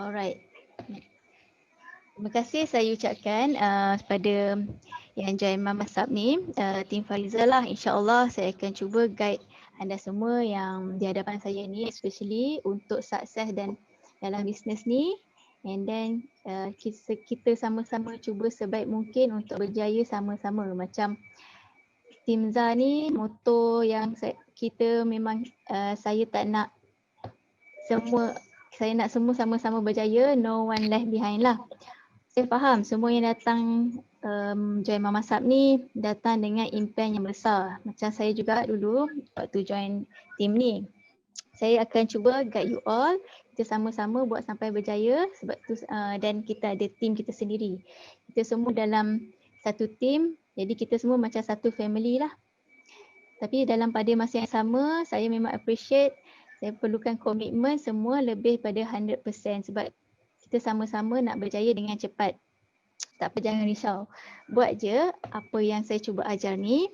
Alright. Terima kasih saya ucapkan kepada yang join Mamasab ni, tim Fariza lah. InsyaAllah saya akan cuba guide anda semua yang di hadapan saya ni, especially untuk sukses dan dalam bisnes ni. And then kita sama-sama cuba sebaik mungkin untuk berjaya sama-sama. Macam tim ZA ni, moto yang kita memang saya tak nak saya nak semua sama-sama berjaya, no one left behind lah. Saya faham semua yang datang join Mamasab ni datang dengan impian yang besar. Macam saya juga dulu waktu join team ni. Saya akan cuba guide you all, kita sama-sama buat sampai berjaya sebab tu dan kita ada team kita sendiri. Kita semua dalam satu team, jadi kita semua macam satu family lah. Tapi dalam pada masa yang sama, saya memang appreciate, saya perlukan komitmen semua lebih pada 100% sebab kita sama-sama nak berjaya dengan cepat. Tak apa, jangan risau. Buat je apa yang saya cuba ajar ni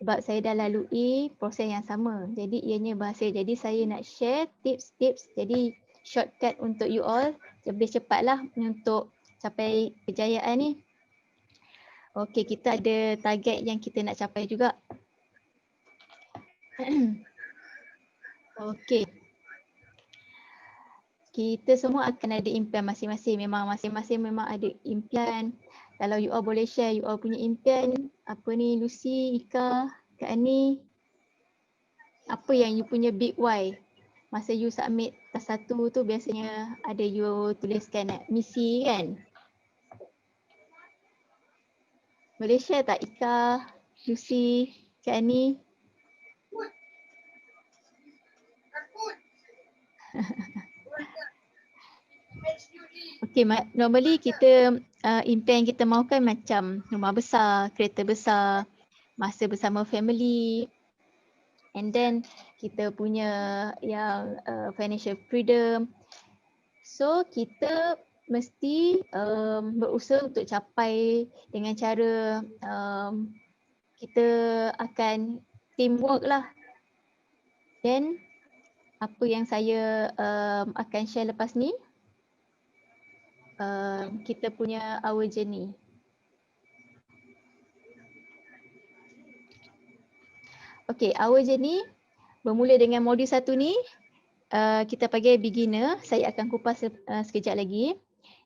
sebab saya dah lalui proses yang sama. Jadi ianya bahasa. Jadi saya nak share tips-tips. Jadi shortcut untuk you all. Lebih cepatlah untuk capai kejayaan ni. Okey, kita ada target yang kita nak capai juga. Okey. Kita semua akan ada impian masing-masing. Memang masing-masing memang ada impian. Kalau you all boleh share you all punya impian. Apa ni Lucy, Ika, Kak Ani. Apa yang you punya big why? Masa you submit task 1 tu biasanya ada you tuliskan misi kan? Boleh share tak Ika, Lucy, Kak Ani? Okay, normally kita impian kita mahukan macam rumah besar, kereta besar, masa bersama family, and then kita punya yang financial freedom. So kita mesti berusaha untuk capai dengan cara kita akan teamwork lah. Then apa yang saya akan share lepas ni, kita punya our journey. Okay, our journey bermula dengan modul 1 ni, kita panggil beginner. Saya akan kupas sekejap lagi.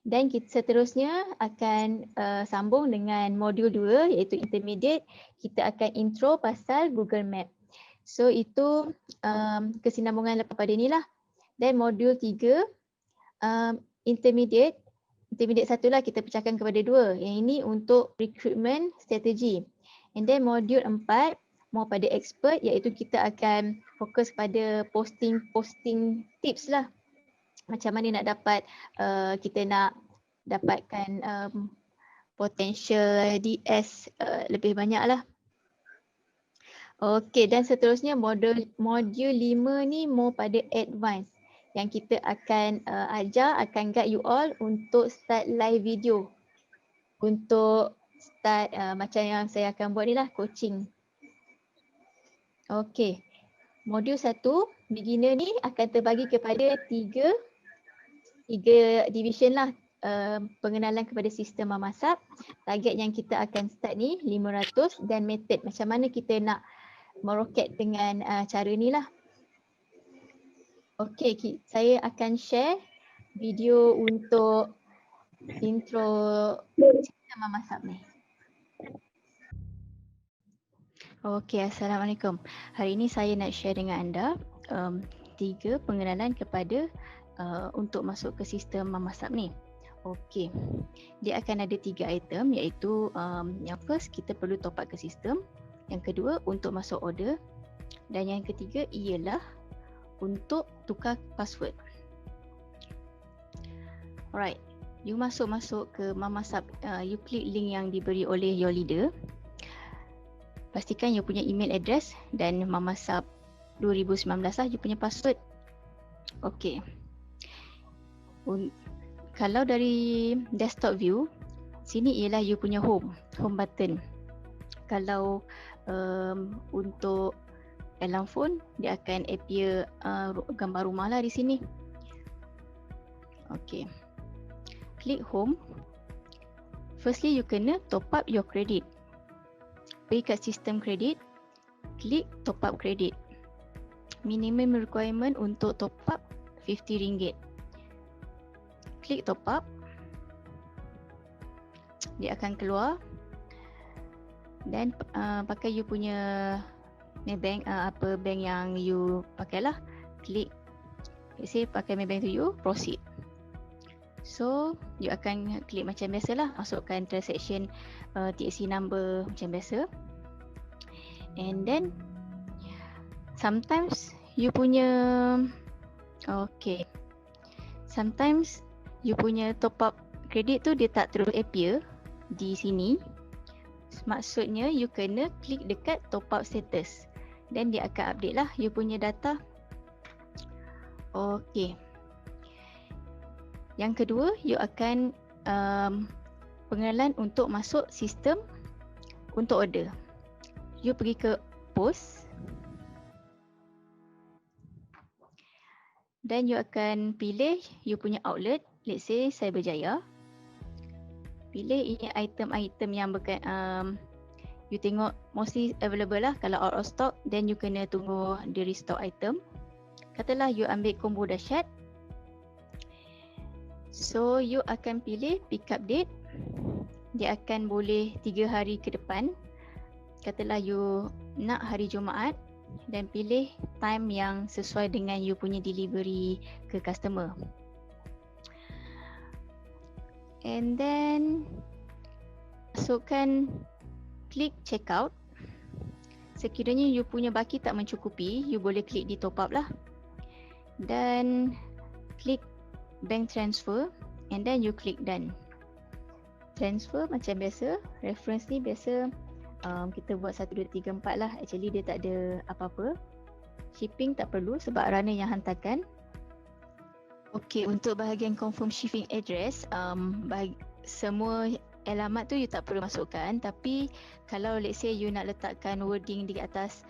Dan kita seterusnya akan sambung dengan modul 2 iaitu intermediate. Kita akan intro pasal Google Map. So itu kesinambungan lepas pada ni lah. Dan modul 3, intermediate 1 lah kita pecahkan kepada 2. Yang ini untuk recruitment strategy. And then modul 4 more pada expert iaitu kita akan fokus pada posting tips lah. Macam mana nak dapat kita nak dapatkan potential DS lebih banyak lah. Okey, dan seterusnya modul 5 ni more pada advance yang kita akan akan guide you all untuk start live video. Untuk start macam yang saya akan buat ni lah, coaching. Okey, modul 1 beginner ni akan terbagi kepada 3 division lah. Pengenalan kepada sistem Mamasab. Target yang kita akan start ni 500 dan method macam mana kita nak meroket dengan cara ni lah. Okey, saya akan share video untuk intro sistem Mamasab ni. Okey, Assalamualaikum. Hari ini saya nak share dengan anda 3 pengenalan kepada untuk masuk ke sistem Mamasab ni. Okey, dia akan ada 3 item iaitu yang first kita perlu top up ke sistem, yang kedua untuk masuk order, dan yang ketiga ialah untuk tukar password. Alright, you masuk ke Mamasab, you klik link yang diberi oleh your leader. Pastikan you punya email address dan Mamasab 2019 lah you punya password. Okey. Kalau dari desktop view, sini ialah you punya home button. Kalau untuk dalam phone, dia akan appear gambar rumah lah di sini. Okey. klik home. Firstly, you kena top up your credit. Pergi kat sistem kredit, klik top up credit. Minimum requirement untuk top up RM50. Klik top up. Dia akan keluar. Dan pakai you punya Maybank, apa bank yang you pakailah. Klik, let's say pakai Maybank tu you, proceed. So, you akan klik macam biasalah, masukkan transaction TXT number macam biasa. And then sometimes you punya sometimes you punya top up credit tu dia tak terus appear di sini. Maksudnya you kena klik dekat top up status, dan dia akan update lah you punya data. Yang kedua, you akan pengenalan untuk masuk sistem untuk order. You pergi ke post dan you akan pilih you punya outlet. Let's say Cyberjaya. Pilih ini item-item yang you tengok mostly available lah. Kalau out of stock, then you kena tunggu di restock item. Katalah you ambil combo dahsyat. So you akan pilih pick up date. Dia akan boleh 3 hari ke depan. Katalah you nak hari Jumaat, dan pilih time yang sesuai dengan you punya delivery ke customer. And then masukkan, klik checkout. Sekiranya you punya baki tak mencukupi, you boleh klik di top up lah. Dan klik bank transfer, and then you click done. Transfer macam biasa, reference ni biasa kita buat 1, 2, 3, 4 lah. Actually dia tak ada apa-apa. Shipping tak perlu sebab runner yang hantarkan. Okay, untuk bahagian confirm shipping address, semua alamat tu you tak perlu masukkan. Tapi kalau let's say you nak letakkan wording di atas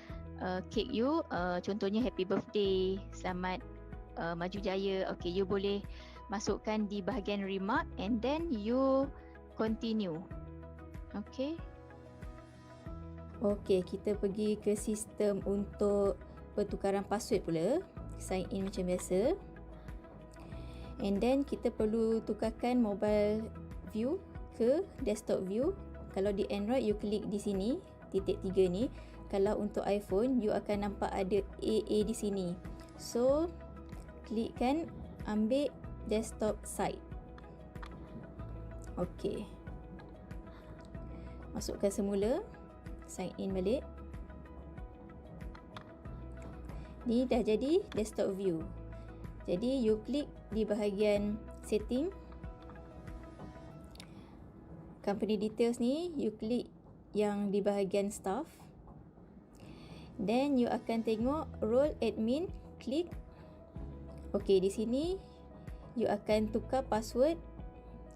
kek you, contohnya happy birthday, selamat maju jaya, okay, you boleh masukkan di bahagian remark, and then you continue. Okay. Okay, kita pergi ke sistem untuk pertukaran password pula. Sign in macam biasa. And then kita perlu tukarkan mobile view ke desktop view. Kalau di Android, you klik di sini, titik 3 ni. Kalau untuk iPhone, you akan nampak ada AA di sini. So, klikkan ambil desktop side. Okay. Masukkan semula. Sign in balik. Ni dah jadi desktop view. Jadi you klik di bahagian setting, company details ni, you klik yang di bahagian staff. Then you akan tengok role admin, klik. Okay, di sini you akan tukar password,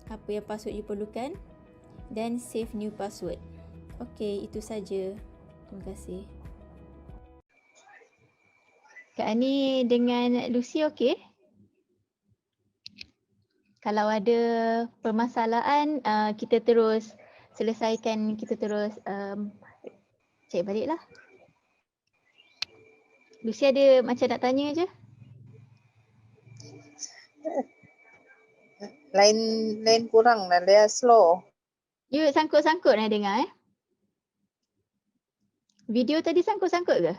apa yang password you perlukan, dan save new password. Okay, itu saja. Terima kasih. Kak Ani dengan Lucy okey? Kalau ada permasalahan, kita terus selesaikan, kita terus cek balik lah. Lucy ada macam nak tanya je? Lain kurang lah, dia slow. You sangkut-sangkut nak dengar Video tadi sangkut-sangkut ke?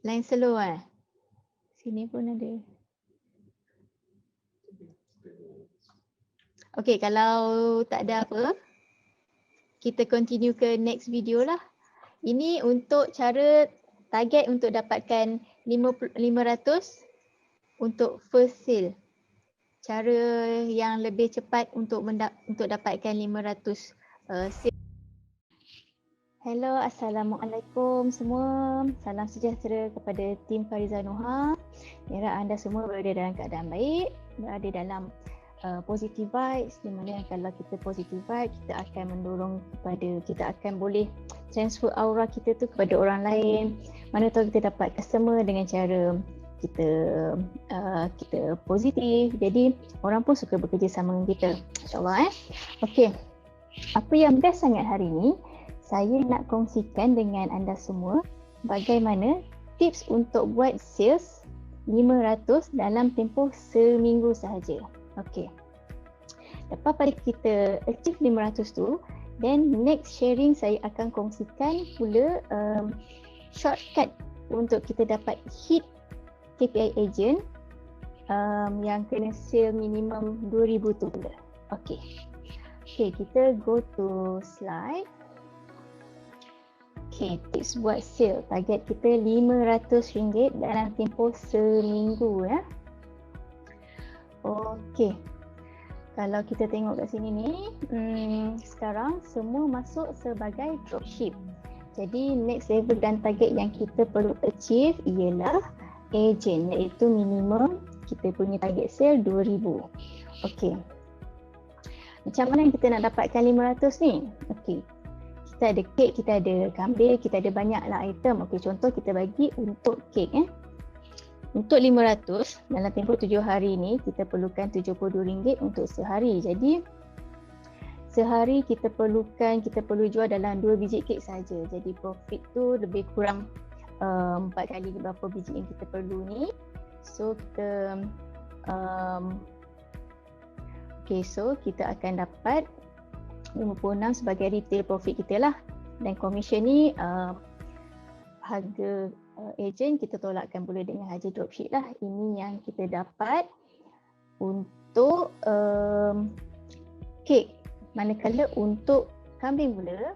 Line slow Sini pun ada. Okay, kalau tak ada apa, kita continue ke next video lah. Ini untuk cara target untuk dapatkan 500 untuk first sale. Cara yang lebih cepat untuk dapatkan 500 sale. Hello, Assalamualaikum semua. Salam sejahtera kepada tim Fariza Noha. Harap anda semua berada dalam keadaan baik, berada dalam positive vibes, di mana kalau kita positive vibes, kita akan mendorong kita akan boleh transfer aura kita tu kepada orang lain. Mana tahu kita dapat customer dengan cara kita positif. Jadi orang pun suka bekerjasama dengan kita. InsyaAllah. Okey. Apa yang best sangat hari ni, saya nak kongsikan dengan anda semua bagaimana tips untuk buat sales 500 dalam tempoh seminggu sahaja. Okey. Lepas pada kita achieve 500 tu, then next sharing saya akan kongsikan pula shortcut untuk kita dapat hit KPI agent yang kena sale minimum 2000 tu pula. Okey. Okey, kita go to slide. Okey, tips buat sale. Target kita RM500 dalam tempoh seminggu ya. Okey. Kalau kita tengok kat sini ni, sekarang semua masuk sebagai dropship. Jadi next level dan target yang kita perlu achieve ialah agent, iaitu minimum kita punya target sale 2000. Okey. Macam mana kita nak dapatkan 500 ni? Okey. Kita ada kek, kita ada kambing, kita ada banyaklah item. Okey, contoh kita bagi untuk kek Untuk 500 dalam tempoh 7 hari ni kita perlukan RM72 untuk sehari. Jadi sehari kita perlu jual dalam 2 biji kek saja. Jadi profit tu lebih kurang 4 kali berapa biji yang kita perlu ni. So kita so kita akan dapat 56 sebagai retail profit kita lah. Dan commission ni harga agent kita tolakkan pula dengan harga dropship lah. Ini yang kita dapat untuk kek. Manakala untuk kambing pula,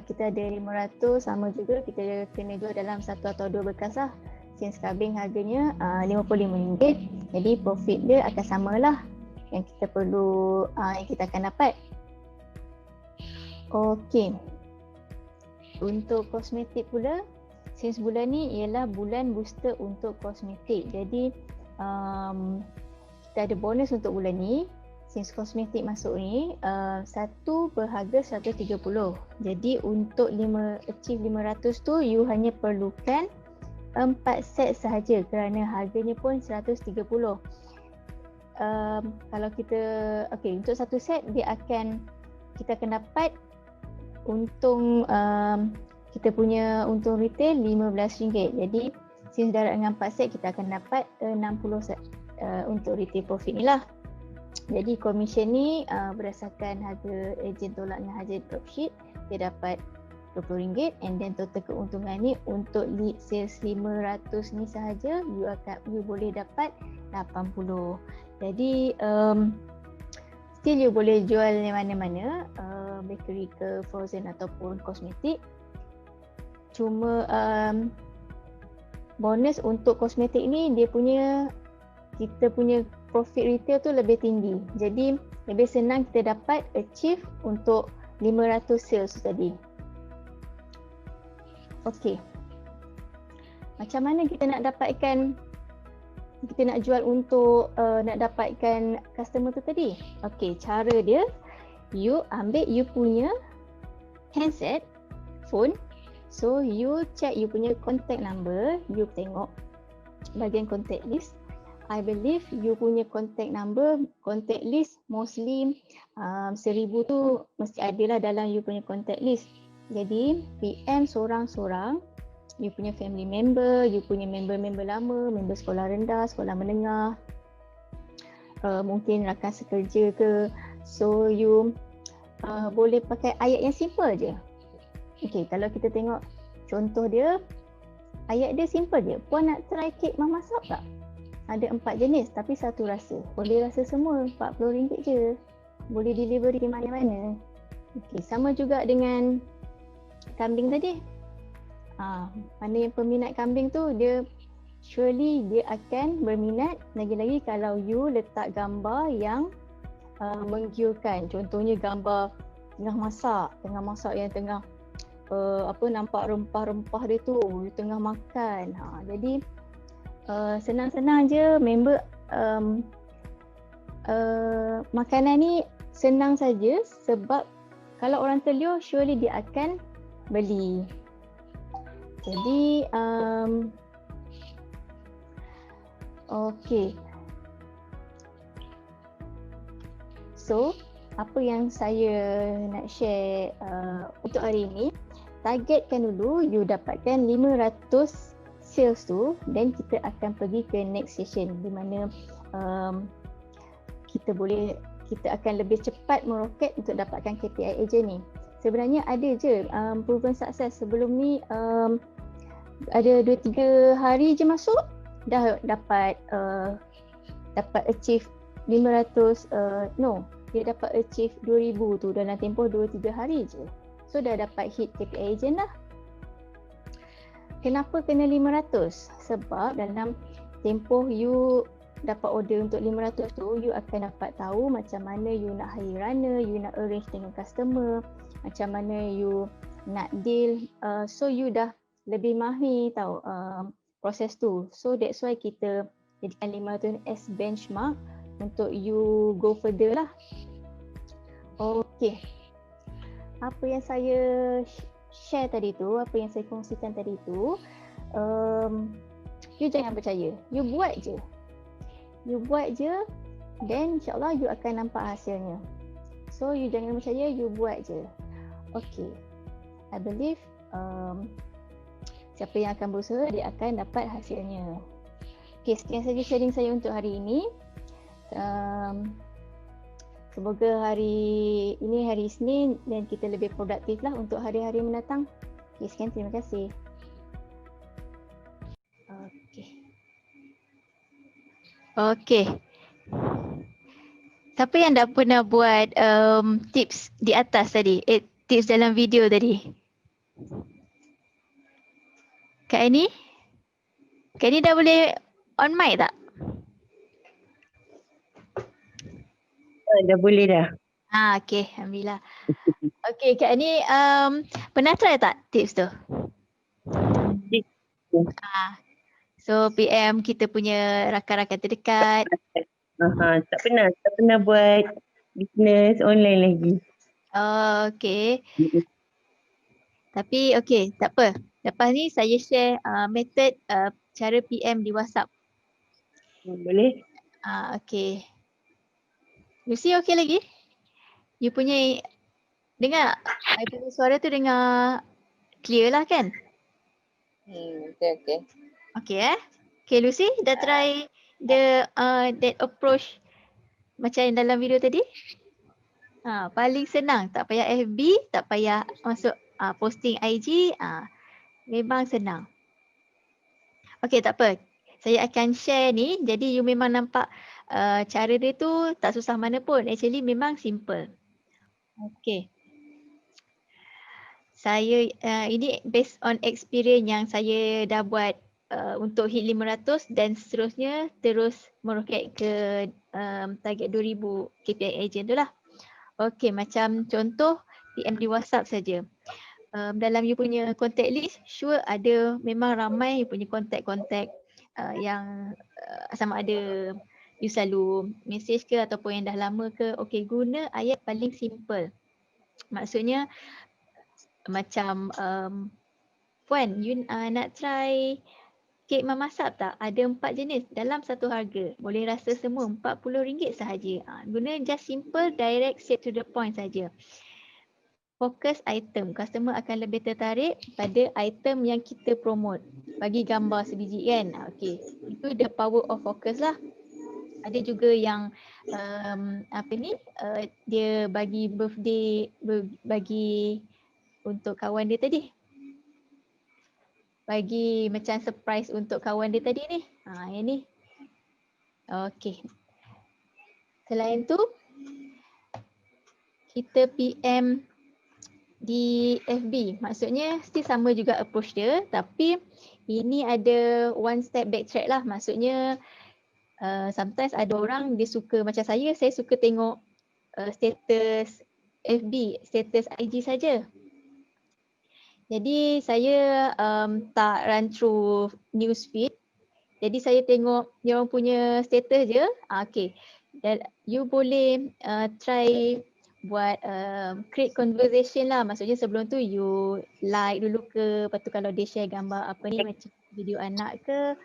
kita ada 500, sama juga kita kena jual dalam 1 atau 2 bekas lah. Since kambing harganya RM55, jadi profit dia akan samalah yang kita perlu, yang kita akan dapat. Okey. Untuk kosmetik pula, since bulan ni ialah bulan booster untuk kosmetik. Jadi kita ada bonus untuk bulan ni. Since kosmetik masuk ni, satu berharga 130. Jadi untuk achieve 500 tu, you hanya perlukan 4 set sahaja kerana harganya pun 130. Kalau kita, untuk satu set kita akan dapat untung, kita punya untung retail RM15. Jadi since darab dengan 4 set kita akan dapat 60 set untuk retail profit ni lah. Jadi commission ni berdasarkan harga agent tolak dengan harga dropship, dia dapat RM20 and then total keuntungan ni untuk lead sales 500 ni sahaja you boleh dapat 80. Jadi still you boleh jual di mana-mana, bakery ke frozen ataupun kosmetik. Cuma bonus untuk kosmetik ni kita punya profit retail tu lebih tinggi. Jadi lebih senang kita dapat achieve untuk 500 sales tadi. Okey. Macam mana kita nak jual untuk nak dapatkan customer tu tadi? Okey, cara dia, you ambil you punya handset, phone. So you check you punya contact number, you tengok bahagian contact list. I believe you punya contact number, contact list mostly 1000 tu mesti ada lah dalam you punya contact list. Jadi PM seorang-seorang, you punya family member, you punya member-member lama, member sekolah rendah, sekolah menengah, mungkin rakan sekerja ke. So you boleh pakai ayat yang simple je. Okay, kalau kita tengok contoh dia, ayat dia simple je. Puan nak try kek Mama Sop tak? Ada 4 jenis tapi satu rasa. Boleh rasa semua, RM40 je. Boleh delivery di mana-mana. Okay, sama juga dengan kambing tadi. Mana yang peminat kambing tu, dia surely dia akan berminat lagi-lagi kalau you letak gambar yang menggiurkan. Contohnya gambar tengah masak yang tengah nampak rempah-rempah dia tu, dia tengah makan. Jadi senang-senang je member makanan ni senang saja sebab kalau orang terliur surely dia akan beli. Jadi okey. So, apa yang saya nak share untuk hari ini, targetkan dulu you dapatkan 500 sales tu, then kita akan pergi ke next session di mana kita akan lebih cepat meroket untuk dapatkan KPI agent ni. Sebenarnya ada je proven success sebelum ni, ada 2-3 hari je masuk dah dapat achieve 500 dia dapat achieve 2000 tu dalam tempoh 2-3 hari je. So dah dapat hit KPI agent lah. Kenapa kena 500? Sebab dalam tempoh you dapat order untuk 500 tu, you akan dapat tahu macam mana you nak hire runner, you nak arrange dengan customer, macam mana you nak deal. So you dah lebih mahir tahu proses tu. So that's why kita jadikan 500 as benchmark untuk you go further lah. Okay. Apa yang saya share tadi tu, apa yang saya kongsikan tadi tu, you jangan percaya. You buat je. Then insyaAllah you akan nampak hasilnya. So you jangan percaya, you buat je. Okay. I believe siapa yang akan berusaha, dia akan dapat hasilnya. Okay, sekian saja sharing saya untuk hari ini. Semoga hari ini hari Isnin dan kita lebih produktif lah untuk hari-hari mendatang. Okay, sekian, terima kasih. Okay. Siapa yang dah pernah buat tips di atas tadi? Tips dalam video tadi? Kak Annie? Kak Annie dah boleh on mic tak? Dah boleh dah. Okay, alhamdulillah. Okay, Kak Annie pernah try tak tips tu? So PM kita punya rakan-rakan terdekat. Tak pernah buat business online lagi. Okay. Tapi okay, tak apa. Lepas ni saya share method cara PM di WhatsApp. Boleh? Okay. Lucy okay lagi? You punya dengar, I punya suara tu dengar clear lah kan? Okay. Okay Okay Lucy, dah try that approach macam dalam video tadi? Paling senang, tak payah FB, tak payah masuk posting IG, memang senang. Okay, tak apa. Saya akan share ni, jadi you memang nampak cara dia tu tak susah mana pun. Actually memang simple. Okay. Saya ini based on experience yang saya dah buat untuk hit 500 dan seterusnya terus meroket ke target 2000 KPI agent tu lah. Okay, macam contoh PM di WhatsApp saja. Dalam you punya contact list, sure ada memang ramai you punya kontak-kontak yang sama ada you selalu message ke ataupun yang dah lama ke. Okay, guna ayat paling simple. Maksudnya macam Puan, you nak try kek memasak tak? Ada 4 jenis dalam satu harga. Boleh rasa semua RM40 sahaja. Guna just simple, direct, straight to the point saja. Fokus item. Customer akan lebih tertarik pada item yang kita promote. Bagi gambar sebiji kan. Okay. Itu the power of focus lah. Ada juga yang dia bagi birthday, bagi untuk kawan dia tadi. Bagi macam surprise untuk kawan dia tadi ni. Yang ni. Okay. Selain tu, kita PM di FB. Maksudnya still sama juga approach dia. Tapi ini ada one step backtrack lah. Maksudnya sometimes ada orang dia suka macam saya suka tengok status FB, status IG saja. Jadi saya tak run through newsfeed. Jadi saya tengok dia orang punya status je. Okay. Dan you boleh try buat create conversation lah. Maksudnya sebelum tu you like dulu ke, lepas tu kalau dia share gambar apa ni macam video anak ke,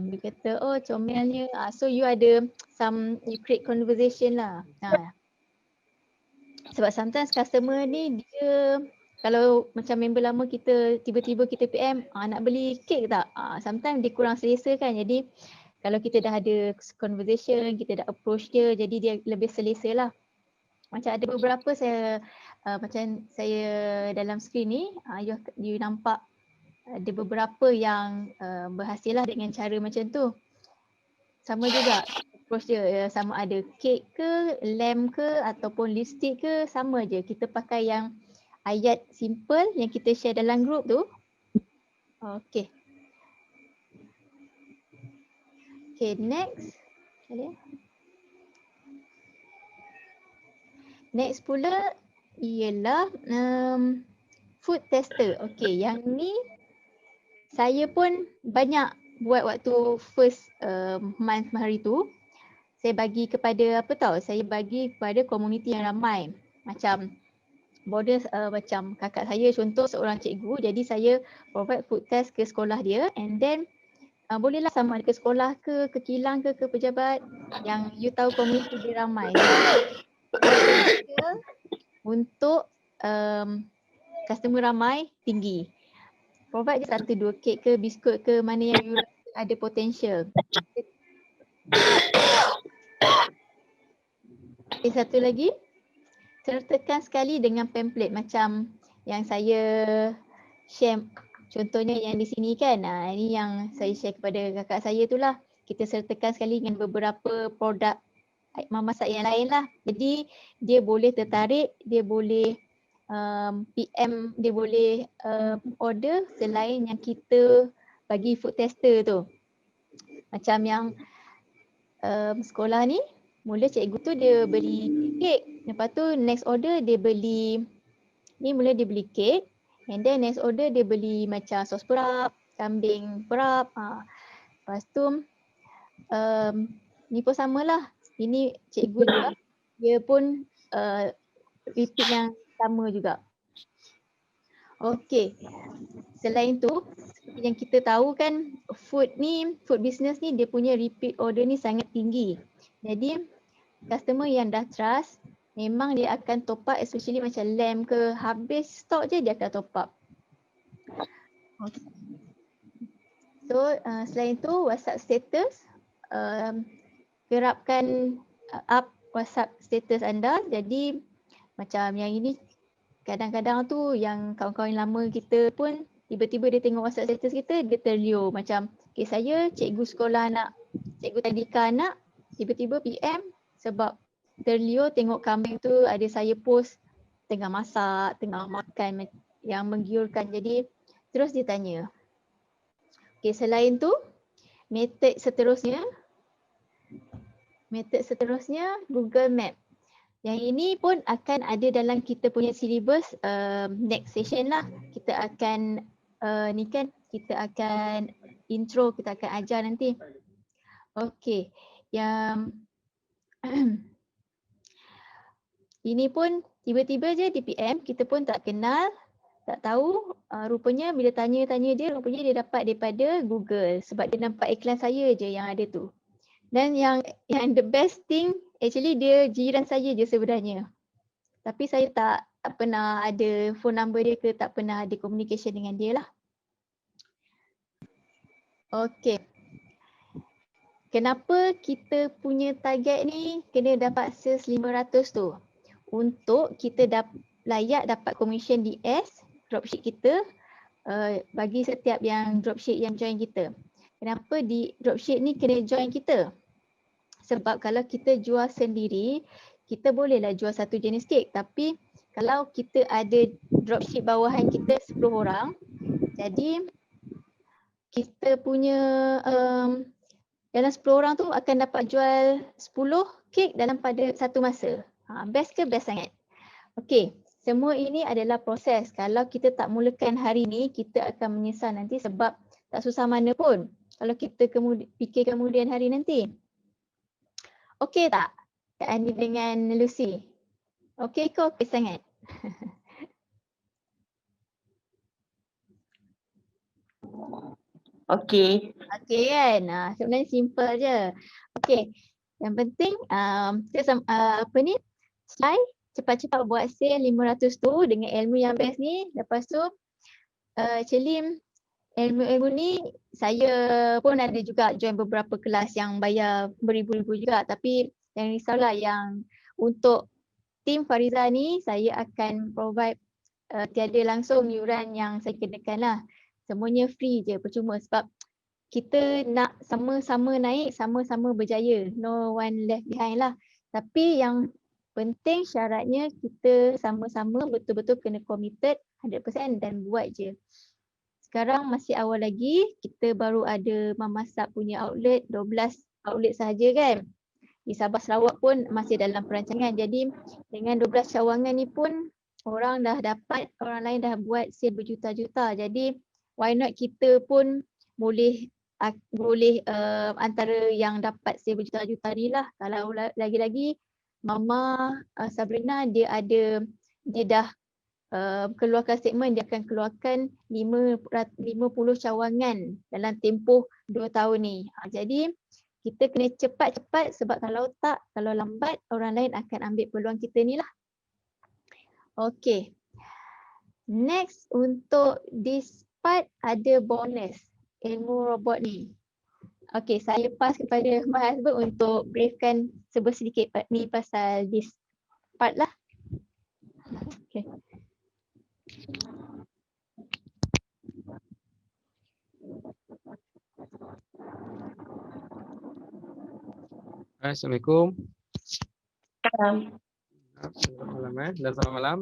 you kata oh comelnya. So you ada you create conversation lah. Sebab sometimes customer ni dia kalau macam member lama kita tiba-tiba kita PM nak beli kek tak? Sometimes dia kurang selesa kan. Jadi kalau kita dah ada conversation, kita dah approach dia, jadi dia lebih selesa lah. Macam ada beberapa macam saya dalam skrin ni, you nampak ada beberapa yang berhasil lah dengan cara macam tu. Sama juga approach dia, sama ada kek ke, lamp ke ataupun lipstick ke, sama je. Kita pakai yang ayat simple yang kita share dalam group tu. Okay. Okay, next. Next pula ialah food tester. Okay, yang ni saya pun banyak buat waktu first month hari tu. Saya bagi kepada saya bagi kepada komuniti yang ramai. Macam borders macam kakak saya contoh seorang cikgu, jadi saya provide food test ke sekolah dia, and then bolehlah sama ada ke sekolah ke kilang ke pejabat yang you tahu komuniti dia ramai. Untuk customer ramai tinggi. Provide je 1-2 kek ke biskut ke mana yang you ada potential. Okay, satu lagi, sertakan sekali dengan pamphlet macam yang saya share. Contohnya yang di sini kan, ini yang saya share kepada kakak saya tu lah. Kita sertakan sekali dengan beberapa produk memasak yang lain lah. Jadi dia boleh tertarik, dia boleh PM, dia boleh order selain yang kita bagi food tester tu. Macam yang sekolah ni, mula cikgu tu dia beli kek. Lepas tu next order dia beli, mula dia beli kek. And then next order dia beli macam sos perap, kambing perap. Lepas tu ni pun samalah. Ini cikgu juga, dia pun repeat yang sama juga. Okey. Selain tu, seperti yang kita tahu kan, food business ni dia punya repeat order ni sangat tinggi. Jadi customer yang dah trust memang dia akan top up, especially macam lamp ke, habis stok je dia akan top up. Okay. So selain tu WhatsApp status, kerapkan up WhatsApp status anda. Jadi macam yang ini kadang-kadang tu yang kawan-kawan lama kita pun tiba-tiba dia tengok WhatsApp status kita, dia terliur macam okay, saya cikgu sekolah anak, cikgu tadika anak, tiba-tiba PM sebab terliur tengok kambing tu ada saya post tengah masak, tengah makan yang menggiurkan. Jadi terus dia tanya. Okay, selain tu metod seterusnya Google Map. Yang ini pun akan ada dalam kita punya syllabus next session lah. Kita akan kita akan intro, kita akan ajar nanti. Okey, yang ini pun tiba-tiba je di PM, kita pun tak kenal, tak tahu. Rupanya bila tanya-tanya dia, rupanya dia dapat daripada Google sebab dia nampak iklan saya je yang ada tu. Dan yang the best thing, actually dia jiran saya je sebenarnya. Tapi saya tak pernah ada phone number dia ke, tak pernah ada communication dengan dia lah. Okay. Kenapa kita punya target ni kena dapat sales 500 tu? Untuk kita layak dapat commission DS dropship kita bagi setiap yang dropship yang join kita. Kenapa di dropship ni kena join kita? Sebab kalau kita jual sendiri, kita bolehlah jual satu jenis kek. Tapi kalau kita ada dropship bawahan kita 10 orang, jadi kita punya dalam 10 orang tu akan dapat jual 10 kek dalam pada satu masa. Best ke? Best sangat. Okey, semua ini adalah proses. Kalau kita tak mulakan hari ni, kita akan menyesal nanti sebab tak susah mana pun kalau kita fikir kemudian hari nanti. Okey tak Kak Ani dengan Lucy? Okey ke okey sangat? Okey. Okey kan? Sebenarnya simple je. Okey. Yang penting apa ni? Try cepat-cepat buat sale 500 tu dengan ilmu yang best ni. Lepas tu actually ilmu-ilmu ni saya pun ada juga join beberapa kelas yang bayar beribu-ribu juga, tapi jangan risaulah, yang untuk tim Fariza ni saya akan provide tiada langsung yuran yang saya kenakan lah. Semuanya free je, percuma, sebab kita nak sama-sama naik, sama-sama berjaya. No one left behind lah. Tapi yang penting syaratnya kita sama-sama betul-betul kena committed 100% dan buat je. Sekarang masih awal lagi, kita baru ada Mamasak punya outlet, 12 outlet sahaja kan. Di Sabah Sarawak pun masih dalam perancangan. Jadi dengan 12 cawangan ni pun orang dah dapat, orang lain dah buat sale berjuta-juta. Jadi why not kita pun boleh antara yang dapat sale berjuta-juta ni lah. Kalau lagi-lagi Mama Sabrina dia dah keluarkan statement, dia akan keluarkan 50 cawangan dalam tempoh 2 tahun ni. Jadi kita kena cepat-cepat, sebab kalau lambat orang lain akan ambil peluang kita ni lah. Okay. Next, untuk this part ada bonus ilmu robot ni. Okay, saya pass kepada my husband untuk briefkan sedikit ni pasal this part lah. Okay. Assalamualaikum. Salam. Selamat malam dan selamat malam.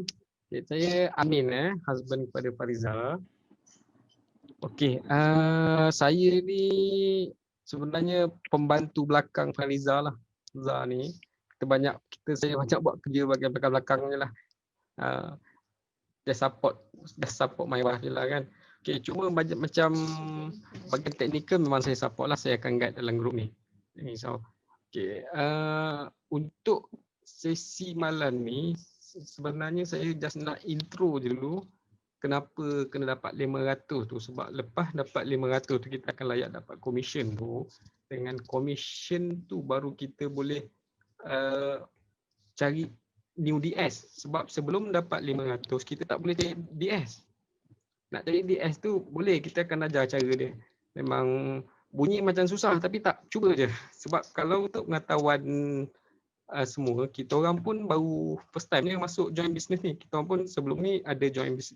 Okay, saya Amin husband kepada Fariza. Okey, saya ni sebenarnya pembantu belakang Fariza lah. Fariza ni saya banyak buat kerja bahagian belakang je lah. Dia support my wife je lah kan. Okey, cuma macam bahagian teknikal memang saya support lah, saya akan guide dalam grup ni. So, okey, untuk sesi malam ni sebenarnya saya just nak intro je dulu kenapa kena dapat 500 tu. Sebab lepas dapat 500 tu kita akan layak dapat commission tu. Dengan commission tu baru kita boleh cari new DS. Sebab sebelum dapat 500 kita tak boleh cari DS. Nak cari DS tu boleh, kita akan ajar cara dia. Memang bunyi macam susah tapi tak, cuba je. Sebab kalau untuk pengetahuan semua, kita orang pun baru first time ni masuk join business ni. Kita orang pun sebelum ni ada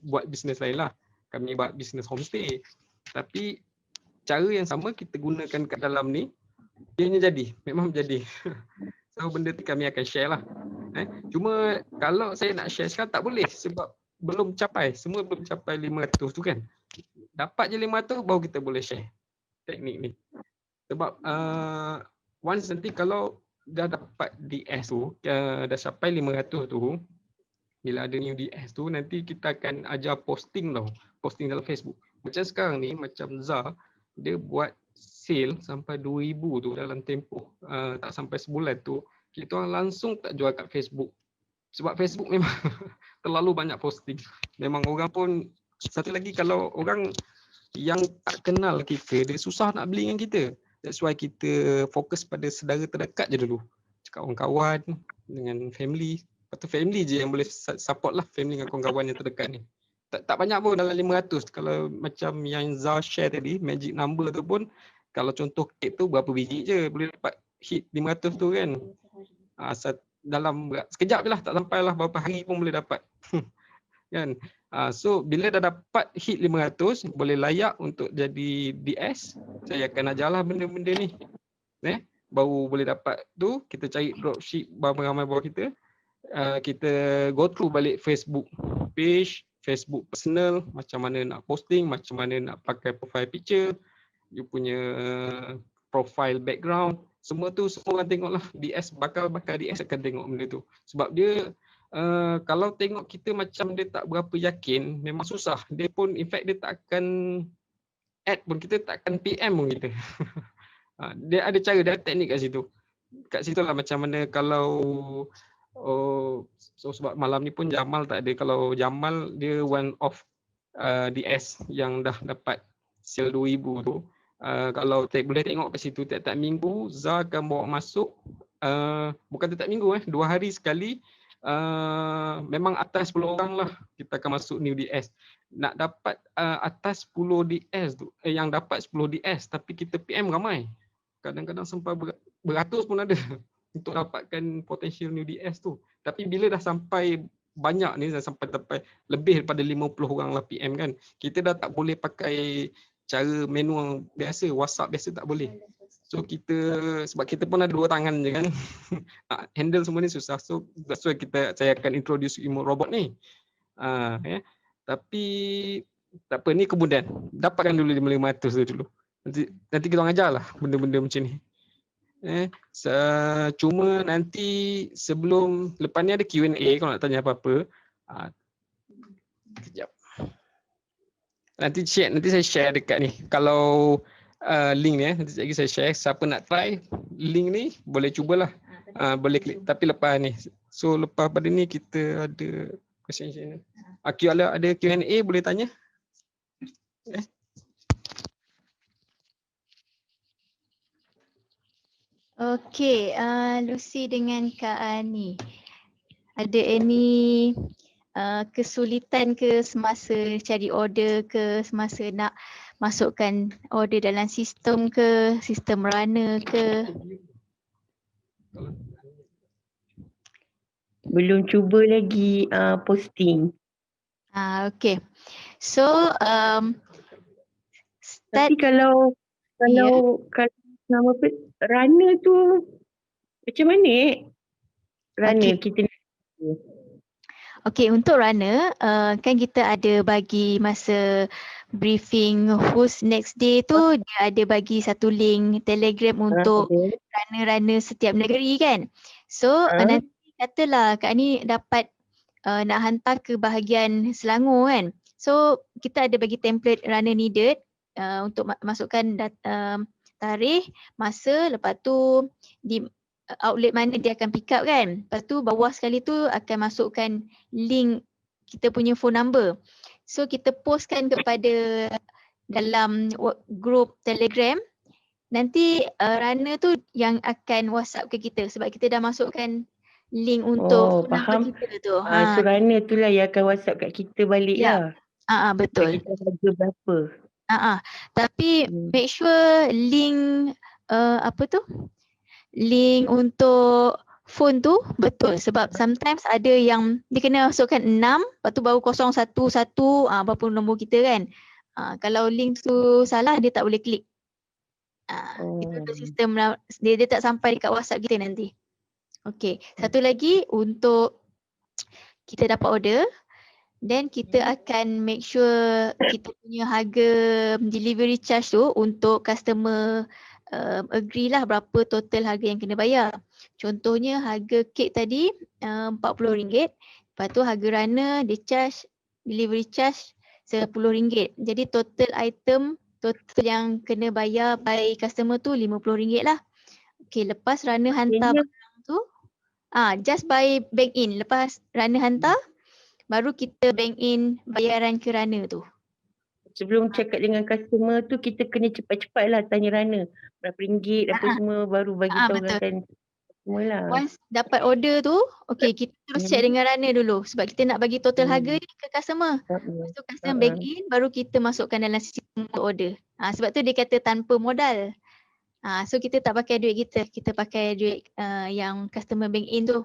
buat business lain lah. Kami buat business homestay. Tapi cara yang sama kita gunakan kat dalam ni, ianya jadi, memang jadi. So benda tu kami akan share lah. Cuma kalau saya nak share sekarang tak boleh sebab belum capai, semua belum capai 500 tu kan. Dapat je 500 baru kita boleh share teknik ni. Sebab once nanti kalau dah dapat DS tu, dah sampai 500 tu, bila ada new DS tu, nanti kita akan ajar posting tau. Posting dalam Facebook. Macam sekarang ni, macam Zah, dia buat sale sampai 2,000 tu dalam tempoh tak sampai sebulan tu. Kita orang langsung tak jual kat Facebook. Sebab Facebook memang terlalu banyak posting. Memang orang pun, satu lagi kalau orang yang tak kenal kita, dia susah nak beli dengan kita. That's why kita fokus pada saudara terdekat je dulu. Cakap kawan-kawan dengan family. Lepas tu family je yang boleh support lah, family dengan kawan-kawan yang terdekat ni. Tak banyak pun dalam 500. Kalau macam yang Zah share tadi, magic number tu pun, kalau contoh kek tu berapa biji je boleh dapat hit 500 tu kan. Dalam sekejap je lah, tak sampai lah berapa hari pun boleh dapat. Kan? So bila dah dapat hit 500, boleh layak untuk jadi DS, saya akan ajarlah benda-benda ni. Baru boleh dapat tu, kita cari dropship ramai-ramai bawah kita. Kita go through balik Facebook page, Facebook personal, macam mana nak posting, macam mana nak pakai profile picture, you punya profile background, semua tu semua orang tengok lah. DS, bakal DS akan tengok benda tu. Sebab dia kalau tengok kita macam dia tak berapa yakin, memang susah. Dia pun, in fact dia tak akan add pun, kita tak akan PM pun kita. Dia ada cara, dia ada teknik kat situ. Kat situ lah macam mana kalau Oh, so sebab malam ni pun Jamal tak ada. Kalau Jamal dia one of DS yang dah dapat sale 2000 tu. Kalau boleh tengok kat situ tiap-tiap minggu Zah akan bawa masuk bukan tiap minggu 2 hari sekali. Memang atas 10 orang lah kita akan masuk new DS. Nak dapat atas 10 DS tu yang dapat 10 DS tapi kita PM ramai. Kadang-kadang sampai beratus pun ada untuk dapatkan potential new DS tu. Tapi bila dah sampai banyak ni, dah sampai lebih daripada 50 orang lah PM kan, kita dah tak boleh pakai cara manual biasa, WhatsApp biasa tak boleh. So kita, sebab kita pun ada 2 tangan je kan, handle semua ni susah. So that's why saya akan introduce emote robot ni. Tapi tak apa, ni kemudian dapatkan dulu 500 tu dulu. Nanti kita orang ajar lah benda-benda macam ni. Cuma nanti sebelum lepas ni ada Q&A kalau nak tanya apa-apa. Kejap. Nanti saya share dekat ni. Kalau link ni nanti lagi saya share. Siapa nak try link ni boleh cubalah. Boleh klik tapi lepas ni. So lepas pada ni kita ada question. Ada Q&A boleh tanya. Okey, Lucy dengan Kak Ani. Ada any kesulitan ke semasa cari order ke, semasa nak masukkan order dalam sistem ke, sistem runner ke? Belum cuba lagi posting. Okey. So start. Tapi kalau nama apa, runner tu macam mana runner kita nak. Okey, untuk runner kan kita ada bagi masa briefing host next day tu, dia ada bagi satu link Telegram untuk runner-runner setiap negeri kan. So nanti katalah Kak ni dapat nak hantar ke bahagian Selangor kan. So kita ada bagi template runner needed untuk masukkan tarikh, masa, lepas tu di outlet mana dia akan pick up kan. Lepas tu bawah sekali tu akan masukkan link kita punya phone number. So kita postkan kepada dalam group Telegram. Nanti runner tu yang akan WhatsApp ke kita sebab kita dah masukkan link untuk phone number kita tu. So runner tu lah yang akan WhatsApp kat kita balik lah. Betul. Kita harga berapa. Tapi make sure link link untuk phone tu betul sebab sometimes ada yang dia kena masukkan 6 lepas tu baru 011 berapa nombor kita kan. Kalau link tu salah dia tak boleh klik. Itu tu sistem dia tak sampai dekat WhatsApp kita nanti. Okey, satu lagi untuk kita dapat order. Then kita akan make sure kita punya harga delivery charge tu untuk customer agree lah berapa total harga yang kena bayar. Contohnya harga kek tadi RM40. Lepas tu harga runner dia charge delivery charge RM10. Jadi total item total yang kena bayar by customer tu RM50 lah. Okay, lepas runner hantar barang tu just by bank in. Lepas runner hantar baru kita bank in bayaran ke runner tu. Sebelum cakap dengan customer tu kita kena cepat-cepat lah tanya runner berapa ringgit apa semua baru bagi tahu kan semualah. Once dapat order tu, okay kita terus check dengan runner dulu sebab kita nak bagi total harga ni ke customer. Lepas tu customer bank in baru kita masukkan dalam sistem order. Sebab tu dia kata tanpa modal. So kita tak pakai duit kita pakai duit yang customer bank in tu.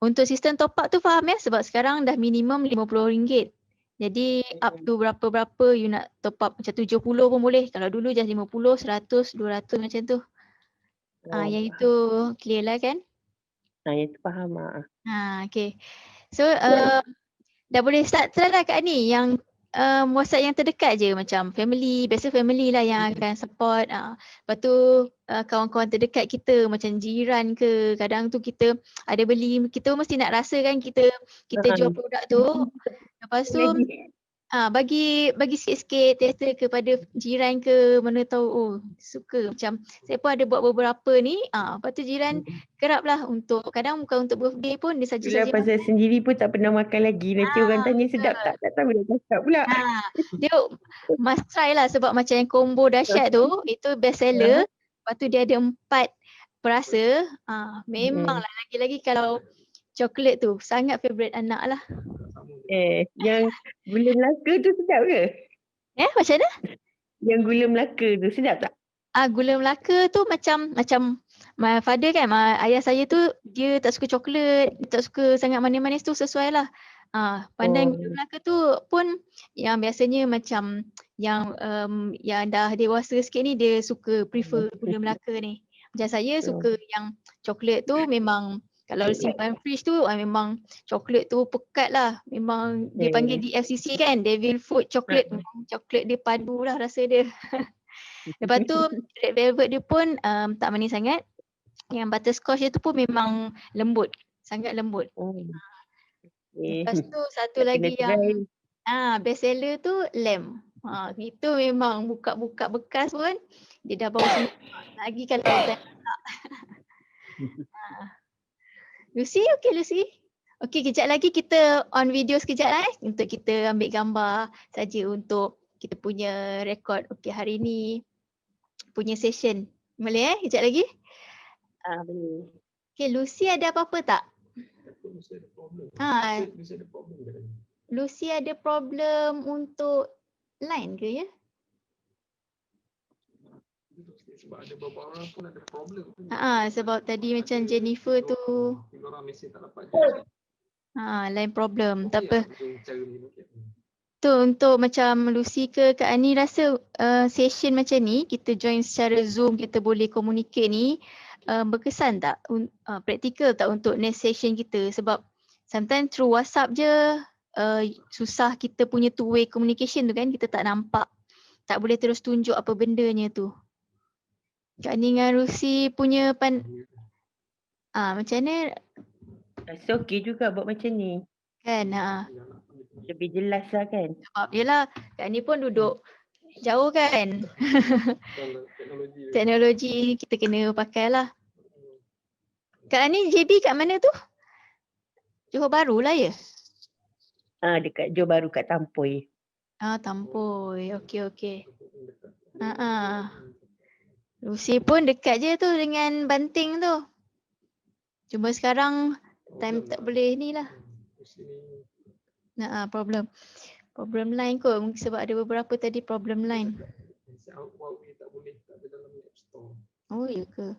Untuk sistem top up tu faham ya sebab sekarang dah minimum RM50. Jadi up to berapa-berapa you nak top up macam 70 pun boleh. Kalau dulu just 50, 100, 200 macam tu. Yang itu clear lah kan? Yang itu faham okay. So dah boleh start lah Kak Ni yang WhatsApp yang terdekat je macam family, biasa family lah yang akan support. Lepas tu kawan-kawan terdekat kita macam jiran ke, kadang tu kita ada beli, kita mesti nak rasa kan kita jual produk tu. Lepas tu bagi sikit-sikit tester kepada jiran ke, mana tahu oh suka. Macam saya pun ada buat beberapa ni, lepas tu jiran kerap lah untuk, kadang bukan untuk birthday pun dia Itulah saja-saja. pasal sendiri pun tak pernah makan lagi. Nanti orang tanya sedap tak? Tak tahu dah cakap pula. Dia must try lah sebab macam yang combo dahsyat tu, itu best seller. Lepas tu dia ada 4 perasa. Memanglah lagi-lagi kalau coklat tu sangat favourite anak lah. Yang gula Melaka tu sedap ke? Macam mana? Yang gula Melaka tu sedap tak? Gula Melaka tu macam my father kan, ayah saya tu dia tak suka coklat, dia tak suka sangat manis-manis tu, sesuai lah. Pandang gula Melaka tu pun yang biasanya macam yang dah dewasa sikit ni dia suka prefer gula Melaka ni. Macam saya suka yang coklat tu memang kalau simpan fridge tu memang coklat tu pekat lah. Memang dia panggil DFCC kan, Devil Food Chocolate. Memang coklat dia padu lah rasa dia. Lepas tu red velvet dia pun tak manis sangat. Yang butterscotch dia tu pun memang lembut. Sangat lembut. Lepas tu satu lagi yang best seller tu lamb. Itu memang buka-buka bekas pun dia dah bau sedap. Lagi kalau time masak. Lucy, okay Lucy. Okay, kejap lagi kita on video sekejap lah untuk kita ambil gambar saja untuk kita punya rekod. Okay, hari ni punya session. Boleh kejap lagi? Boleh. Okay, Lucy ada apa-apa tak? Lucy ada problem untuk line ke ya? Sebab ada beberapa orang pun ada problem. Sebab tadi macam Jennifer tu Orang mesej tak dapat. line problem. Tak apa. Tu untuk macam Lucy ke Kak Ani rasa session macam ni kita join secara Zoom, kita boleh communicate ni berkesan tak? Praktikal tak untuk next session kita? Sebab sometimes through WhatsApp je susah kita punya two way communication tu kan, kita tak nampak. Tak boleh terus tunjuk apa bendanya tu. Kak Ani dengan Lucy punya macam mana? Rasa okey juga buat macam ni. Kan? Lebih jelas lah kan. Sebab yelah Kak Ani pun duduk jauh kan. Teknologi kita kena pakai lah. Kak Ani JB kat mana tu? Johor Bahru lah ya? Dekat Johor Bahru kat Tampoi. Tampoi. Okey. Lucy pun dekat je tu dengan Banting tu. Cuma sekarang time tak boleh ni lah. Problem line kot. Mungkin sebab ada beberapa tadi problem line. Oh ya ke?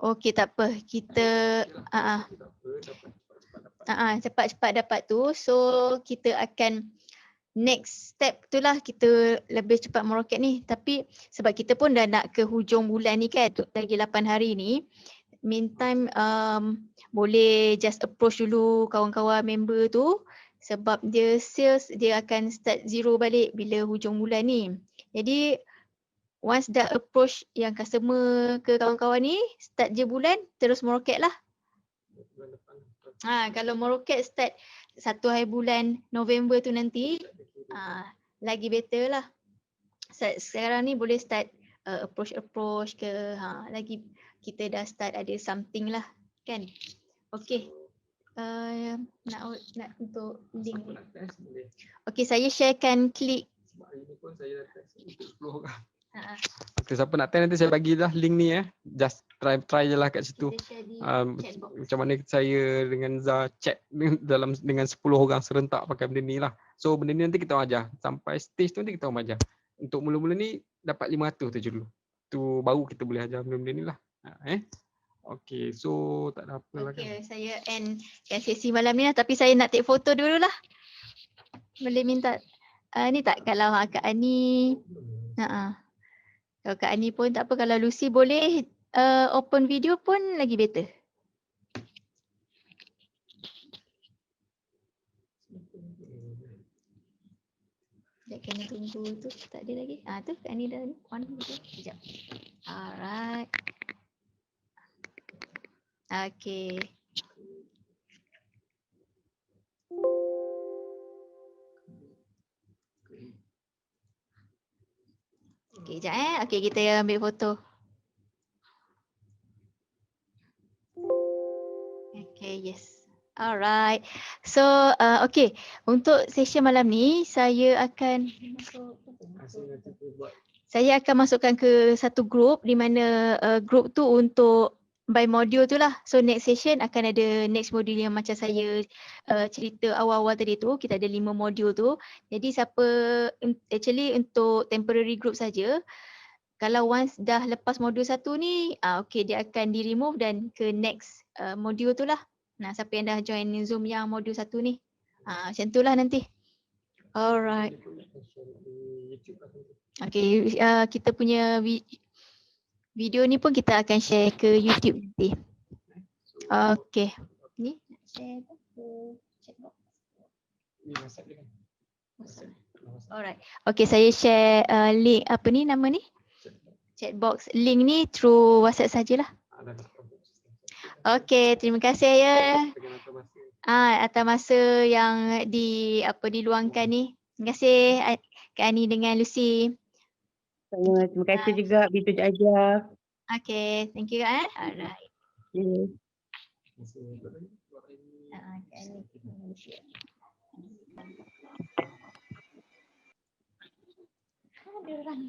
Okey tak apa. Kita cepat-cepat dapat tu. So kita akan next step tu lah kita lebih cepat meroket ni. Tapi sebab kita pun dah nak ke hujung bulan ni kan, lagi 8 hari ni. Meantime boleh just approach dulu kawan-kawan member tu. Sebab dia sales dia akan start zero balik bila hujung bulan ni. Jadi once dah approach yang customer ke kawan-kawan ni, start je bulan terus meroket lah. Kalau meroket start 1 hari bulan November tu nanti lagi better lah. Sekarang ni boleh start approach ke lagi kita dah start ada something lah kan. Okay. Nak untuk link ni. Okay, saya sharekan klik. Sebab hari ni pun saya dah test untuk 10 orang. Okay, siapa nak test nanti saya bagi dah link ni Just try je lah kat situ. Macam mana saya dengan Zah chat dengan 10 orang serentak pakai benda ni lah. So benda ni nanti kita ajar. Sampai stage tu nanti kita ajar. Untuk mula-mula ni dapat 500 tu dulu. Tu baru kita boleh ajar benda-benda ni lah. Okay, so tak ada apa lah kan. Okay, saya end sesi malam ni lah. Tapi saya nak take foto dulu lah. Boleh minta ni tak kalau Kak Ani. Kalau Kak Ani pun tak apa. Kalau Lucy boleh open video pun lagi better. Sekejap kena tunggu tu. Tak ada lagi. Tu Kak Ani dah on video. Sekejap. Alright. Okay. Sekejap okey kita ambil foto. Okay, yes. Alright. So, okay. Untuk session malam ni, saya akan masukkan ke satu group di mana group tu untuk by module tu lah. So next session akan ada next module yang macam saya cerita awal-awal tadi tu. Kita ada 5 modul tu. Jadi siapa, actually untuk temporary group saja. Kalau once dah lepas modul 1 ni, okay dia akan di remove dan ke next modul tu lah. Nah, siapa yang dah join Zoom yang modul 1 ni. Macam tu lah nanti. Alright. Okay, kita punya video ni pun kita akan share ke YouTube nanti. Okay. Ni nak share ke chat box? Alright. Okay, saya share link apa ni nama ni? Chat box. Link ni through WhatsApp sajalah. Okay, terima kasih ya. Atas masa yang diluangkan ni. Terima kasih Kak Ani dengan Lucy. Terima kasih juga Bintu Aja. Okay, thank you Kak. Alright. Okay. Kak Ani. Ada orang.